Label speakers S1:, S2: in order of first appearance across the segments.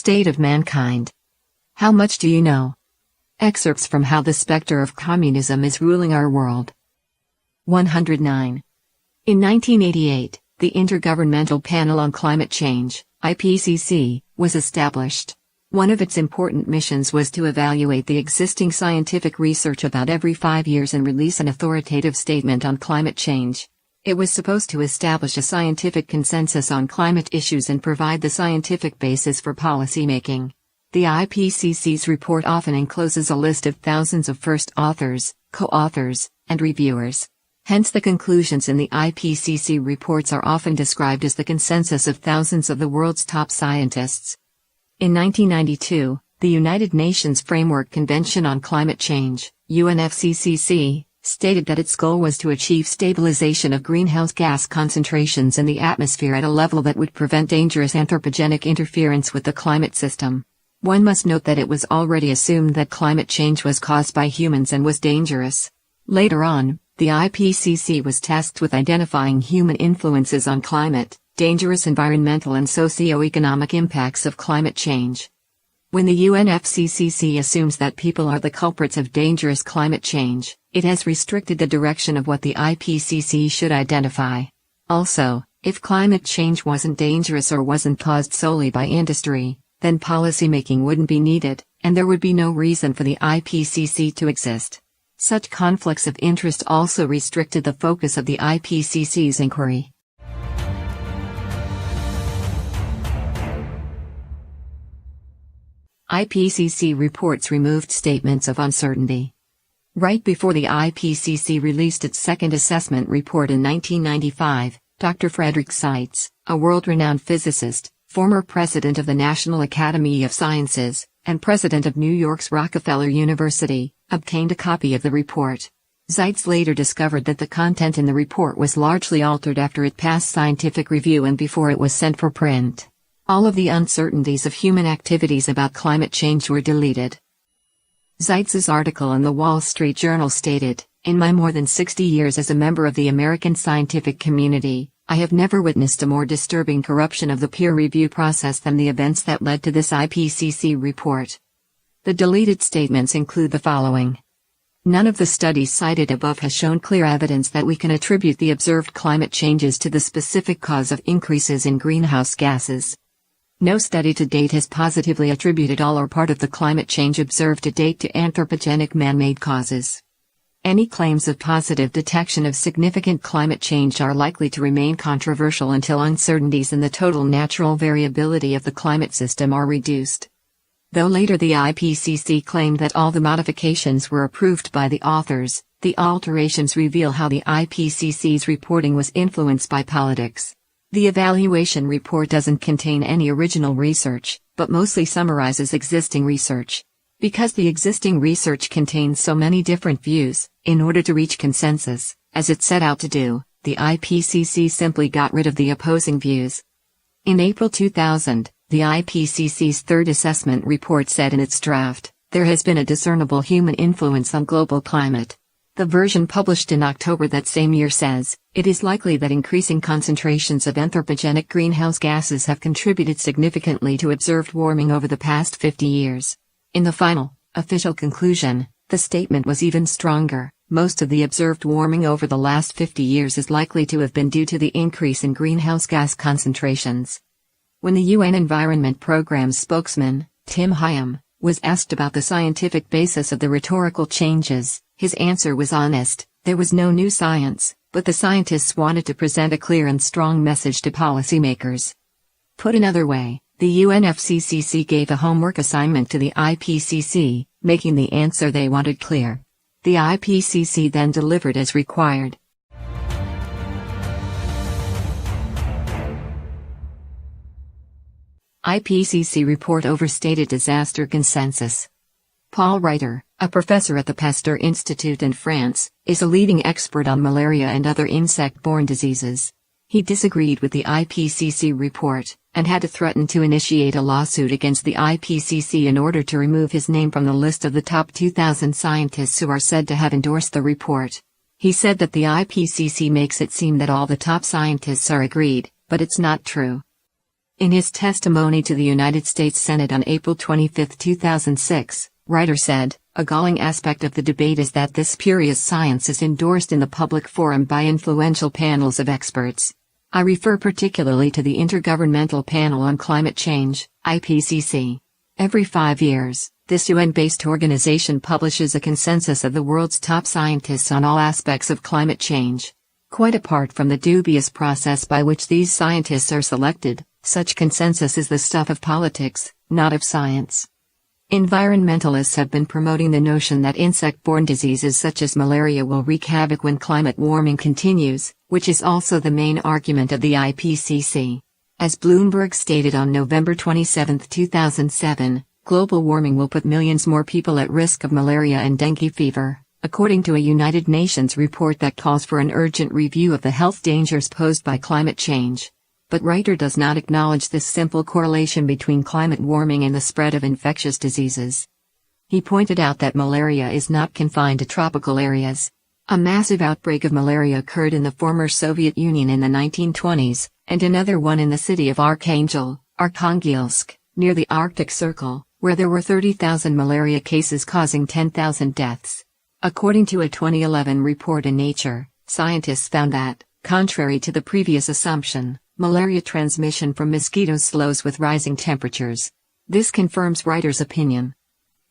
S1: State of Mankind. How much do you know? Excerpts from How the Spectre of Communism is Ruling Our World. 109. In 1988, the Intergovernmental Panel on Climate Change, IPCC, was established. One of its important missions was to evaluate the existing scientific research about every 5 years and release an authoritative statement on climate change. It was supposed to establish a scientific consensus on climate issues and provide the scientific basis for policymaking. The IPCC's report often encloses a list of thousands of first authors, co-authors, and reviewers. Hence the conclusions in the IPCC reports are often described as the consensus of thousands of the world's top scientists. In 1992, the United Nations Framework Convention on Climate Change, UNFCCC, stated that its goal was to achieve stabilization of greenhouse gas concentrations in the atmosphere at a level that would prevent dangerous anthropogenic interference with the climate system. One must note that it was already assumed that climate change was caused by humans and was dangerous. Later on, the IPCC was tasked with identifying human influences on climate, dangerous environmental and socio-economic impacts of climate change. When the UNFCCC assumes that people are the culprits of dangerous climate change, it has restricted the direction of what the IPCC should identify. Also, if climate change wasn't dangerous or wasn't caused solely by industry, then policymaking wouldn't be needed, and there would be no reason for the IPCC to exist. Such conflicts of interest also restricted the focus of the IPCC's inquiry. IPCC reports removed statements of uncertainty. Right before the IPCC released its second assessment report in 1995, Dr. Frederick Seitz, a world-renowned physicist, former president of the National Academy of Sciences, and president of New York's Rockefeller University, obtained a copy of the report. Seitz later discovered that the content in the report was largely altered after it passed scientific review and before it was sent for print. All of the uncertainties of human activities about climate change were deleted. Seitz's article in the Wall Street Journal stated, "In my more than 60 years as a member of the American scientific community, I have never witnessed a more disturbing corruption of the peer review process than the events that led to this IPCC report." The deleted statements include the following. None of the studies cited above has shown clear evidence that we can attribute the observed climate changes to the specific cause of increases in greenhouse gases. No study to date has positively attributed all or part of the climate change observed to date to anthropogenic man-made causes. Any claims of positive detection of significant climate change are likely to remain controversial until uncertainties in the total natural variability of the climate system are reduced. Though later the IPCC claimed that all the modifications were approved by the authors, the alterations reveal how the IPCC's reporting was influenced by politics. The evaluation report doesn't contain any original research, but mostly summarizes existing research. Because the existing research contains so many different views, in order to reach consensus, as it set out to do, the IPCC simply got rid of the opposing views. In April 2000, the IPCC's third assessment report said in its draft, "There has been a discernible human influence on global climate." The version published in October that same year says, "It is likely that increasing concentrations of anthropogenic greenhouse gases have contributed significantly to observed warming over the past 50 years. In the final, official conclusion, the statement was even stronger. Most of the observed warming over the last 50 years is likely to have been due to the increase in greenhouse gas concentrations." When the UN Environment Programme's spokesman, Tim Hyam, was asked about the scientific basis of the rhetorical changes, his answer was honest: there was no new science, but the scientists wanted to present a clear and strong message to policymakers. Put another way, the UNFCCC gave a homework assignment to the IPCC, making the answer they wanted clear. The IPCC then delivered as required. IPCC report overstated disaster consensus. Paul Reiter, a professor at the Pasteur Institute in France, is a leading expert on malaria and other insect-borne diseases. He disagreed with the IPCC report, and had to threaten to initiate a lawsuit against the IPCC in order to remove his name from the list of the top 2,000 scientists who are said to have endorsed the report. He said that the IPCC makes it seem that all the top scientists are agreed, but it's not true. In his testimony to the United States Senate on April 25, 2006, Reiter said, "A galling aspect of the debate is that this spurious science is endorsed in the public forum by influential panels of experts. I refer particularly to the Intergovernmental Panel on Climate Change, IPCC. Every 5 years, this UN-based organization publishes a consensus of the world's top scientists on all aspects of climate change. Quite apart from the dubious process by which these scientists are selected, such consensus is the stuff of politics, not of science." Environmentalists have been promoting the notion that insect-borne diseases such as malaria will wreak havoc when climate warming continues, which is also the main argument of the IPCC. As Bloomberg stated on November 27, 2007, global warming will put millions more people at risk of malaria and dengue fever, according to a United Nations report that calls for an urgent review of the health dangers posed by climate change. But Reiter does not acknowledge this simple correlation between climate warming and the spread of infectious diseases. He pointed out that malaria is not confined to tropical areas. A massive outbreak of malaria occurred in the former Soviet Union in the 1920s, and another one in the city of Arkhangelsk, near the Arctic Circle, where there were 30,000 malaria cases causing 10,000 deaths. According to a 2011 report in Nature, scientists found that, contrary to the previous assumption, malaria transmission from mosquitoes slows with rising temperatures. This confirms Reiter's opinion.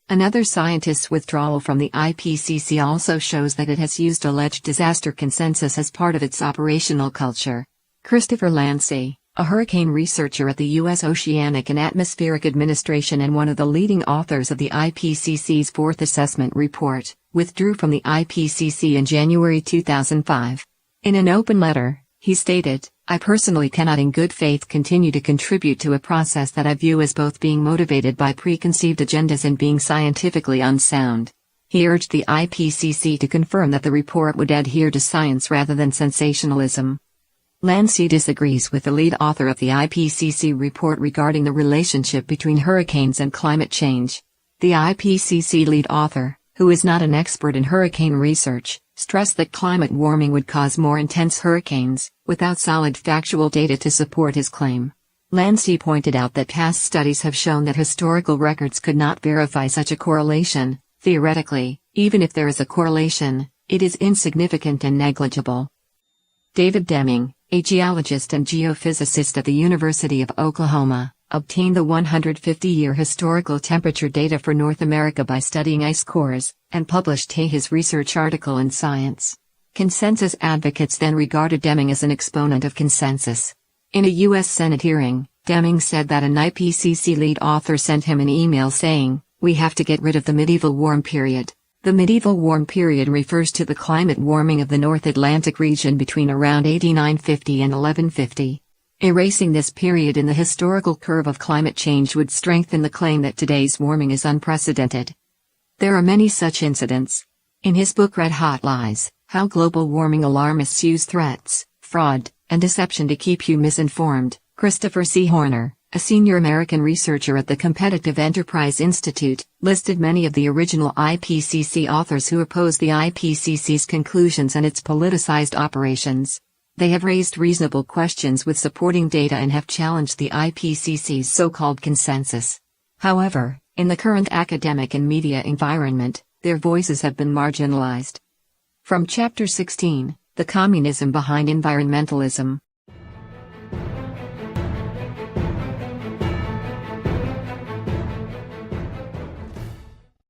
S1: Another scientist's withdrawal from the IPCC also shows that it has used alleged disaster consensus as part of its operational culture. Christopher Landsea, a hurricane researcher at the U.S. Oceanic and Atmospheric Administration and one of the leading authors of the IPCC's fourth assessment report, withdrew from the IPCC in January 2005. In an open letter, he stated, "I personally cannot in good faith continue to contribute to a process that I view as both being motivated by preconceived agendas and being scientifically unsound." He urged the IPCC to confirm that the report would adhere to science rather than sensationalism. Landsea disagrees with the lead author of the IPCC report regarding the relationship between hurricanes and climate change. The IPCC lead author, who is not an expert in hurricane research, stressed that climate warming would cause more intense hurricanes, without solid factual data to support his claim. Landsea pointed out that past studies have shown that historical records could not verify such a correlation. Theoretically, even if there is a correlation, it is insignificant and negligible. David Deming, a geologist and geophysicist at the University of Oklahoma, obtained the 150-year historical temperature data for North America by studying ice cores, and published his research article in Science. Consensus advocates then regarded Deming as an exponent of consensus. In a U.S. Senate hearing, Deming said that an IPCC lead author sent him an email saying, "We have to get rid of the medieval warm period." The medieval warm period refers to the climate warming of the North Atlantic region between around 8950 and 1150. Erasing this period in the historical curve of climate change would strengthen the claim that today's warming is unprecedented. There are many such incidents. In his book Red Hot Lies, How Global Warming Alarmists Use Threats, Fraud, and Deception to Keep You Misinformed, Christopher C. Horner, a senior American researcher at the Competitive Enterprise Institute, listed many of the original IPCC authors who oppose the IPCC's conclusions and its politicized operations. They have raised reasonable questions with supporting data and have challenged the IPCC's so-called consensus. However, in the current academic and media environment, their voices have been marginalized. From Chapter 16, The Communism Behind Environmentalism.